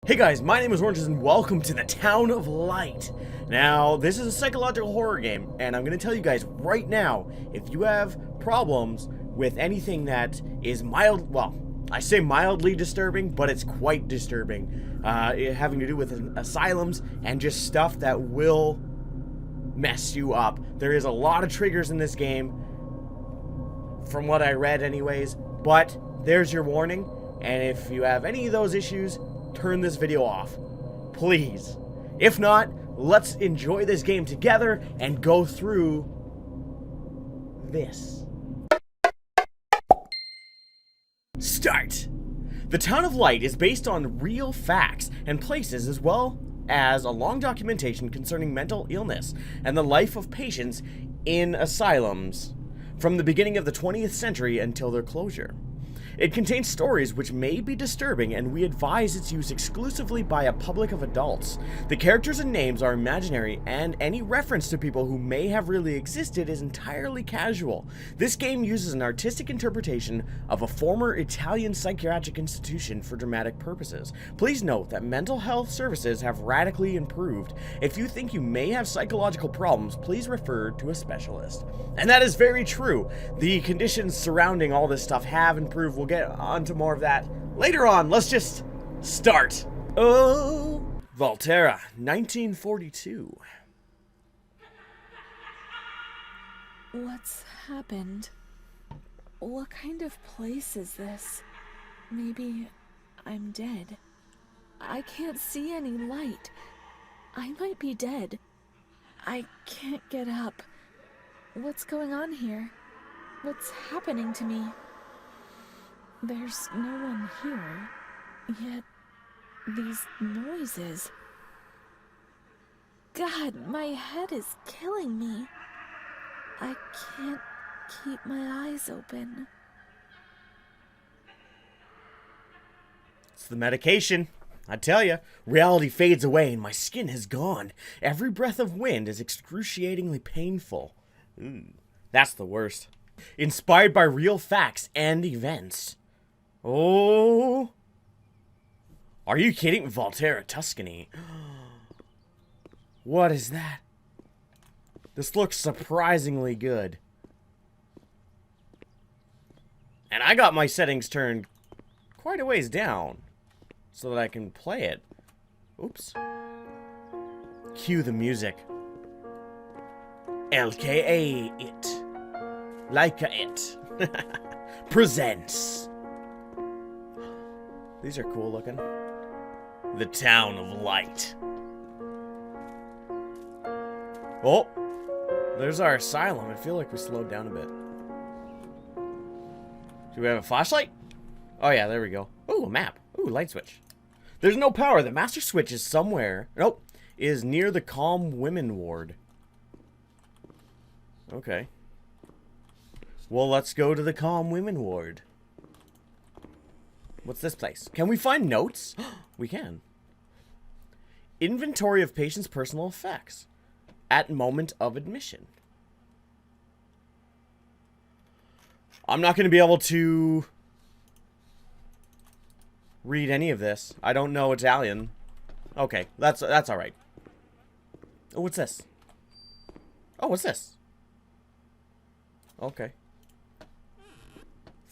Hey guys, my name is Oringes and welcome to the Town of Light. Now, this is a psychological horror game, and I'm going to tell you guys right now, if you have problems with anything that is I say mildly disturbing, but it's quite disturbing, having to do with asylums and just stuff that will mess you up. There is a lot of triggers in this game, from what I read anyways, but there's your warning, and if you have any of those issues, turn this video off, please. If not, let's enjoy this game together and go through this. Start! The Town of Light is based on real facts and places, as well as a long documentation concerning mental illness and the life of patients in asylums from the beginning of the 20th century until their closure. It contains stories which may be disturbing, and we advise its use exclusively by a public of adults. The characters and names are imaginary, and any reference to people who may have really existed is entirely casual. This game uses an artistic interpretation of a former Italian psychiatric institution for dramatic purposes. Please note that mental health services have radically improved. If you think you may have psychological problems, please refer to a specialist. And that is very true. The conditions surrounding all this stuff have improved. We'll get onto more of that later on. Let's just start. Oh, Terra, 1942. What's happened? What kind of place is this? Maybe I'm dead. I can't see any light. I might be dead. I can't get up. What's going on here? What's happening to me? There's no one here, yet these noises. God, my head is killing me. I can't keep my eyes open. It's the medication. I tell you, reality fades away and my skin has gone. Every breath of wind is excruciatingly painful. That's the worst. Inspired by real facts and events. Oh, are you kidding? Terra, Tuscany. What is that? This looks surprisingly good. And I got my settings turned quite a ways down so that I can play it. Oops. Cue the music. LKA it. Leica it. Presents. These are cool looking. The Town of Light. Oh, there's our asylum. I feel like we slowed down a bit. Do we have a flashlight? Oh yeah, there we go. Ooh, a map. Ooh, light switch. There's no power. The master switch is somewhere. Nope. Is near the calm women ward. Okay. Well, let's go to the calm women ward. What's this place? Can we find notes? We can. Inventory of patient's personal effects at moment of admission. I'm not going to be able to read any of this. I don't know Italian. Okay, that's all right. Oh, what's this? Oh, what's this? Okay.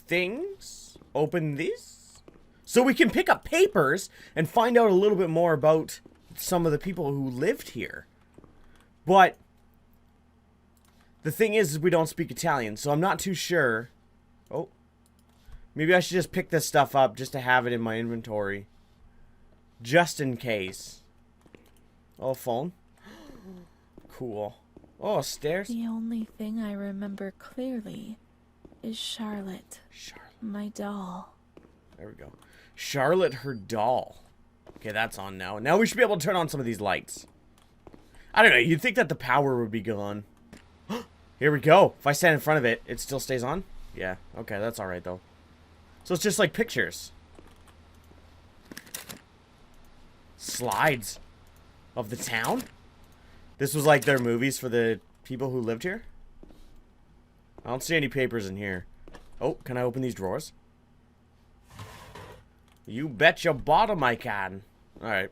Things. Open these. So we can pick up papers and find out a little bit more about some of the people who lived here. But the thing is we don't speak Italian, so I'm not too sure. Oh. Maybe I should just pick this stuff up just to have it in my inventory. Just in case. Oh, phone. Cool. Oh, stairs. The only thing I remember clearly is Charlotte. My doll. There we go. Charlotte, her doll. Okay, that's on now. Now we should be able to turn on some of these lights. I don't know. You'd think that the power would be gone. Here we go. If I stand in front of it, it still stays on? Yeah. Okay, that's alright, though. So it's just like pictures. Slides of the town? This was like their movies for the people who lived here? I don't see any papers in here. Oh, can I open these drawers? You bet your bottom I can. Alright.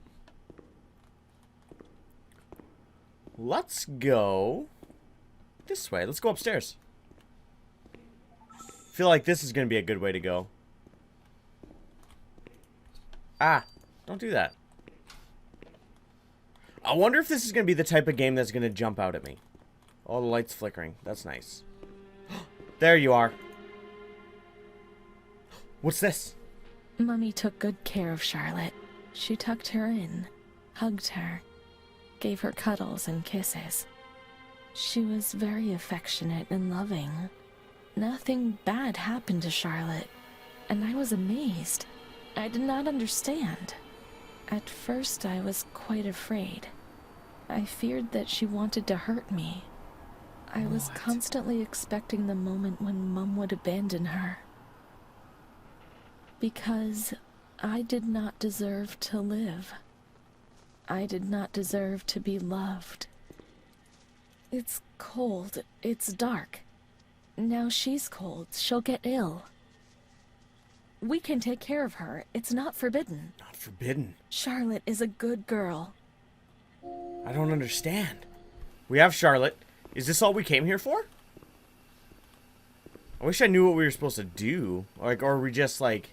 Let's go this way. Let's go upstairs. Feel like this is going to be a good way to go. Ah, don't do that. I wonder if this is going to be the type of game that's going to jump out at me. Oh, the light's flickering. That's nice. There you are. What's this? Mummy took good care of Charlotte. She tucked her in, hugged her, gave her cuddles and kisses. She was very affectionate and loving. Nothing bad happened to Charlotte, and I was amazed. I did not understand. At first, I was quite afraid. I feared that she wanted to hurt me. I was constantly expecting the moment when Mum would abandon her. Because I did not deserve to live. I did not deserve to be loved. It's cold. It's dark. Now she's cold. She'll get ill. We can take care of her. It's not forbidden. Not forbidden. Charlotte is a good girl. I don't understand. We have Charlotte. Is this all we came here for? I wish I knew what we were supposed to do. Like, or are we just, like,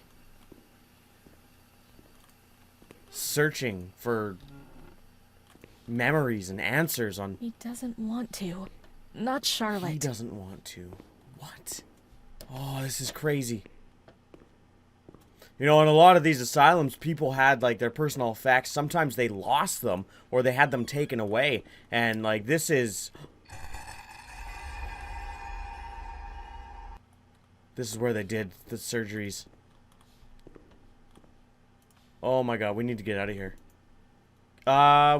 searching for memories and answers on... He doesn't want to. Not Charlotte. He doesn't want to. What? Oh, this is crazy. You know, in a lot of these asylums, people had, like, their personal effects. Sometimes they lost them, or they had them taken away. And, like, this is... This is where they did the surgeries. Oh my god, we need to get out of here.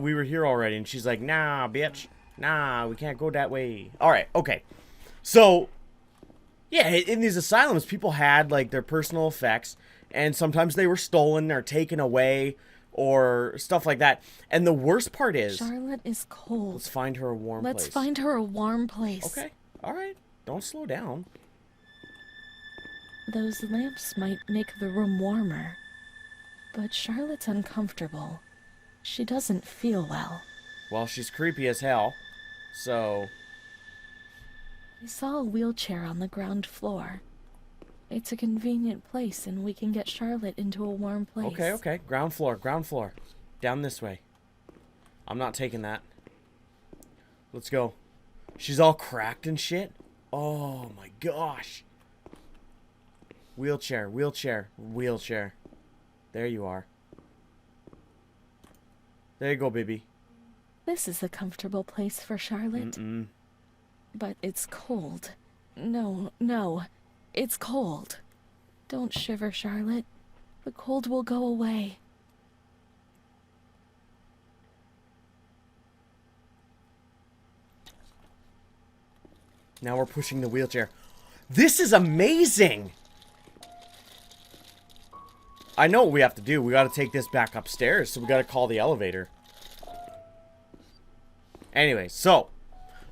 We were here already, and she's like, nah, bitch. Nah, we can't go that way. Alright, okay. So, yeah, in these asylums, people had, like, their personal effects, and sometimes they were stolen or taken away, or stuff like that. And the worst part is... Charlotte is cold. Let's find her a warm place. Let's find her a warm place. Okay, alright. Don't slow down. Those lamps might make the room warmer. But Charlotte's uncomfortable. She doesn't feel well. Well, she's creepy as hell, so... I saw a wheelchair on the ground floor. It's a convenient place, and we can get Charlotte into a warm place. Okay, okay. Ground floor, ground floor. Down this way. I'm not taking that. Let's go. She's all cracked and shit. Oh my gosh. Wheelchair, wheelchair, wheelchair. There you are. There you go, baby. This is a comfortable place for Charlotte. Mm-mm. But it's cold. No, no. It's cold. Don't shiver, Charlotte. The cold will go away. Now we're pushing the wheelchair. This is amazing! I know what we have to do. We gotta take this back upstairs, so we gotta call the elevator. Anyway, so,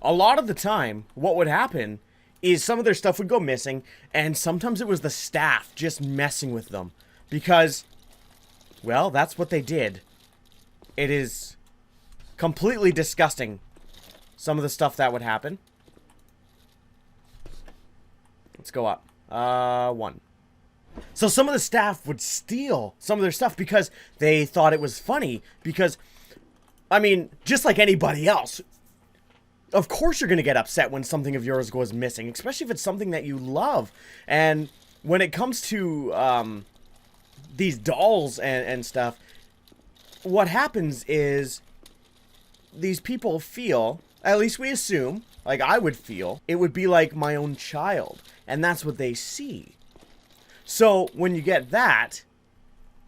a lot of the time, what would happen is some of their stuff would go missing, and sometimes it was the staff just messing with them. Because, well, that's what they did. It is completely disgusting, some of the stuff that would happen. Let's go up. 1. So some of the staff would steal some of their stuff because they thought it was funny. Because, I mean, just like anybody else, of course you're going to get upset when something of yours goes missing, especially if it's something that you love. And when it comes to these dolls and stuff, what happens is these people feel, at least we assume, like I would feel, it would be like my own child. And that's what they see. So when you get that,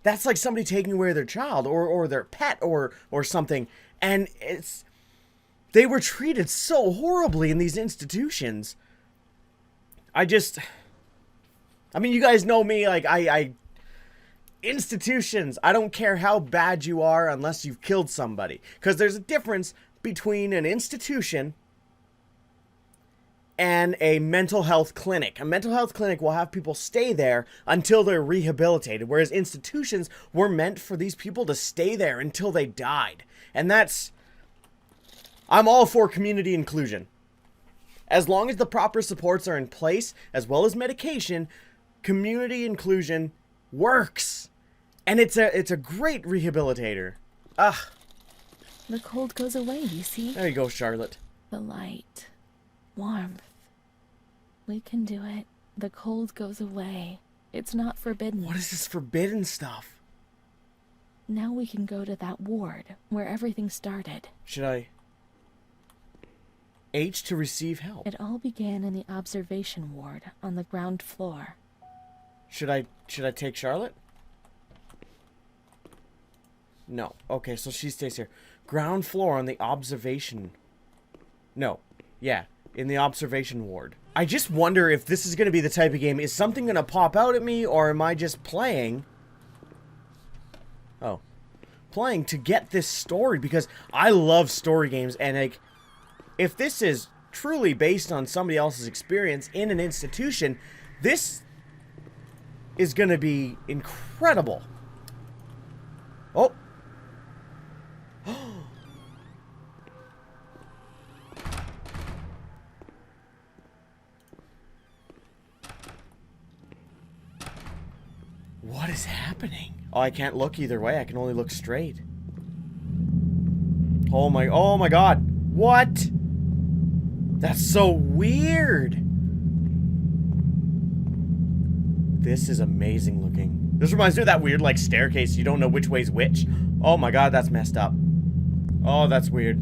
that's like somebody taking away their child or their pet or something. And they were treated so horribly in these institutions. I mean, you guys know me, like, institutions, I don't care how bad you are unless you've killed somebody. Because there's a difference between an institution and a mental health clinic. A mental health clinic will have people stay there until they're rehabilitated, whereas institutions were meant for these people to stay there until they died. And I'm all for community inclusion. As long as the proper supports are in place, as well as medication, community inclusion works. And it's a great rehabilitator. The cold goes away, you see? There you go, Charlotte. The light. Warmth. We can do it. The cold goes away. It's not forbidden. What is this forbidden stuff? Now we can go to that ward where everything started. Should I... H to receive help. It all began in the observation ward on the ground floor. Should I take Charlotte? No. Okay, so she stays here. Ground floor on the observation... No. Yeah, in the observation ward. I just wonder if this is going to be the type of game. Is something going to pop out at me, or am I just playing... Oh. Playing to get this story, because I love story games, and like... If this is truly based on somebody else's experience in an institution, this is going to be incredible. Oh. What is happening? Oh, I can't look either way. I can only look straight. Oh my God. What? That's so weird. This is amazing looking. This reminds me of that weird, like, staircase. You don't know which way's which. Oh my God, that's messed up. Oh, that's weird.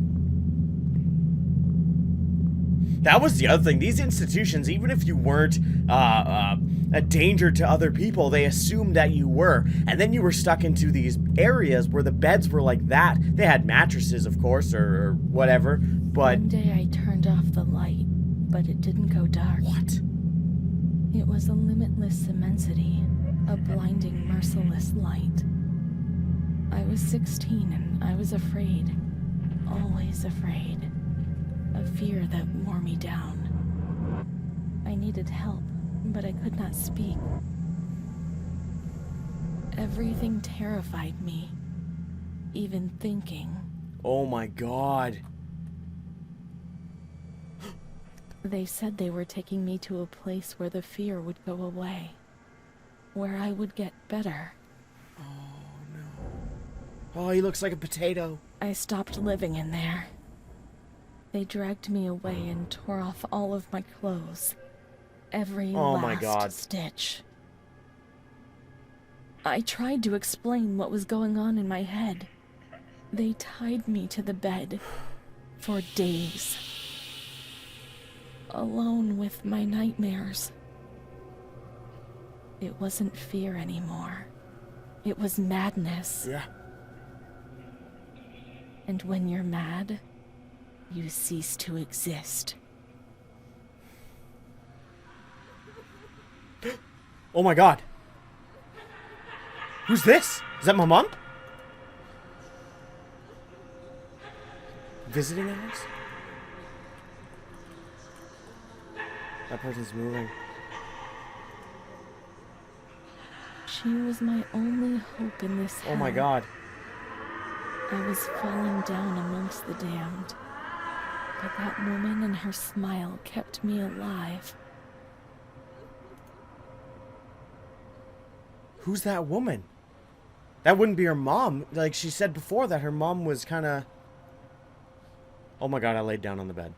That was the other thing. These institutions, even if you weren't a danger to other people, they assumed that you were. And then you were stuck into these areas where the beds were like that. They had mattresses, of course, or whatever, but... One day I turned off the light, but it didn't go dark. What? It was a limitless immensity, a blinding, merciless light. I was 16 and I was afraid, always afraid. A fear that wore me down. I needed help, but I could not speak. Everything terrified me, even thinking. Oh my God. They said they were taking me to a place where the fear would go away, where I would get better. Oh no. Oh, he looks like a potato. I stopped living in there. They dragged me away and tore off all of my clothes. Every last stitch. I tried to explain what was going on in my head. They tied me to the bed for days. Alone with my nightmares. It wasn't fear anymore. It was madness. Yeah. And when you're mad, you cease to exist. Oh my God. Who's this? Is that my mom? Visiting hours? That person's moving. She was my only hope in this hell. Oh my God. I was falling down amongst the damned. But that woman and her smile kept me alive. Who's that woman? That wouldn't be her mom. Like she said before that her mom was kind of... Oh my God, I laid down on the bed.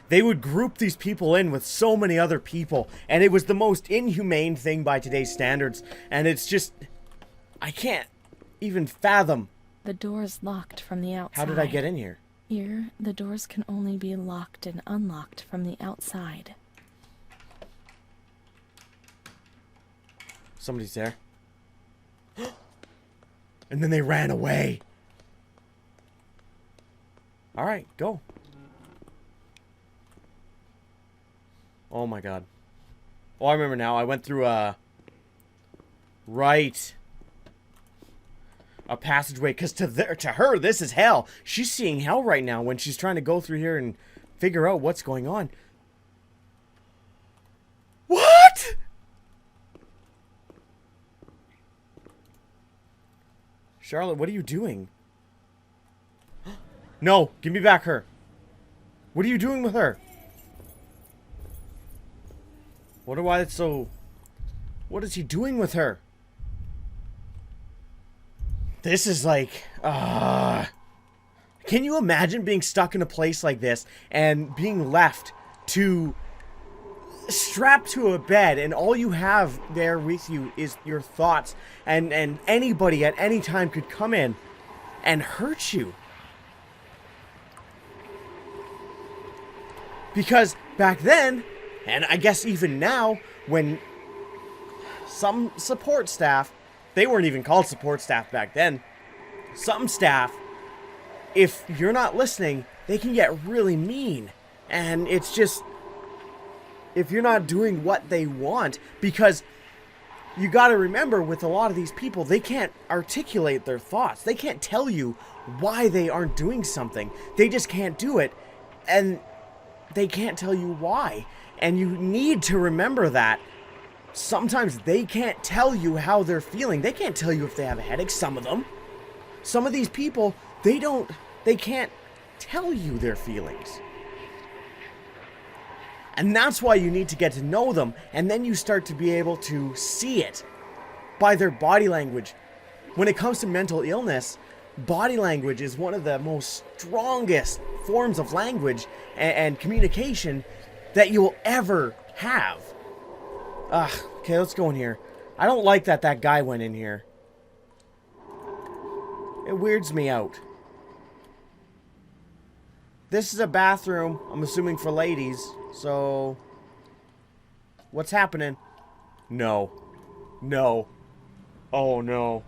They would group these people in with so many other people, and it was the most inhumane thing by today's standards, and it's just... I can't even fathom. The door's locked from the outside. How did I get in here? Here, the doors can only be locked and unlocked from the outside. Somebody's there. And then they ran away. Alright, go. Oh my God. Oh, I remember now. I went through, Right. a passageway, because to her, this is hell. She's seeing hell right now when she's trying to go through here and figure out what's going on. What? Charlotte, what are you doing? No, give me back her. What are you doing with her? Wonder why it's so... What is he doing with her? This is like... Can you imagine being stuck in a place like this and being left to... strapped to a bed, and all you have there with you is your thoughts, and anybody at any time could come in and hurt you? Because back then, and I guess even now, when some support staff, they weren't even called support staff back then, some staff, if you're not listening, they can get really mean. And it's just, if you're not doing what they want, because you got to remember, with a lot of these people, they can't articulate their thoughts. They can't tell you why they aren't doing something. They just can't do it, and they can't tell you why. And you need to remember that. Sometimes they can't tell you how they're feeling. They can't tell you if they have a headache, some of them. Some of these people, they can't tell you their feelings. And that's why you need to get to know them, and then you start to be able to see it by their body language. When it comes to mental illness, body language is one of the most strongest forms of language and communication that you'll ever have. Okay, let's go in here. I don't like that guy went in here. It weirds me out. This is a bathroom, I'm assuming for ladies, so... What's happening? No. No. Oh, no.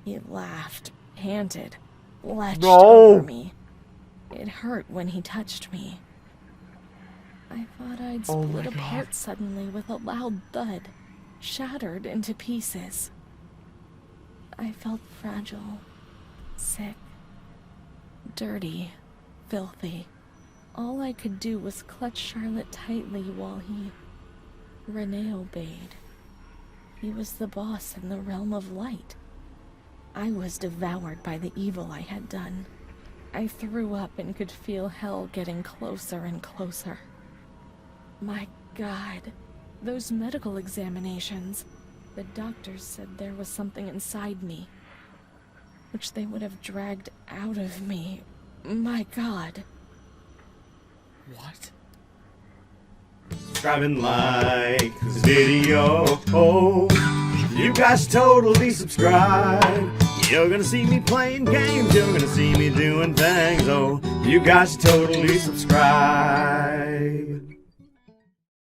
He laughed, panted, latched No. over me. It hurt when he touched me. I thought I'd Oh split my apart God. suddenly with a loud thud, shattered into pieces. I felt fragile, sick, dirty, filthy. All I could do was clutch Charlotte tightly while Renée obeyed. He was the boss in the realm of light. I was devoured by the evil I had done. I threw up and could feel hell getting closer and closer. My God, those medical examinations. The doctors said there was something inside me, which they would have dragged out of me. My God. What? Subscribe and like this video. Oh, you guys totally subscribe. You're gonna see me playing games. You're gonna see me doing things. Oh, you guys totally subscribe.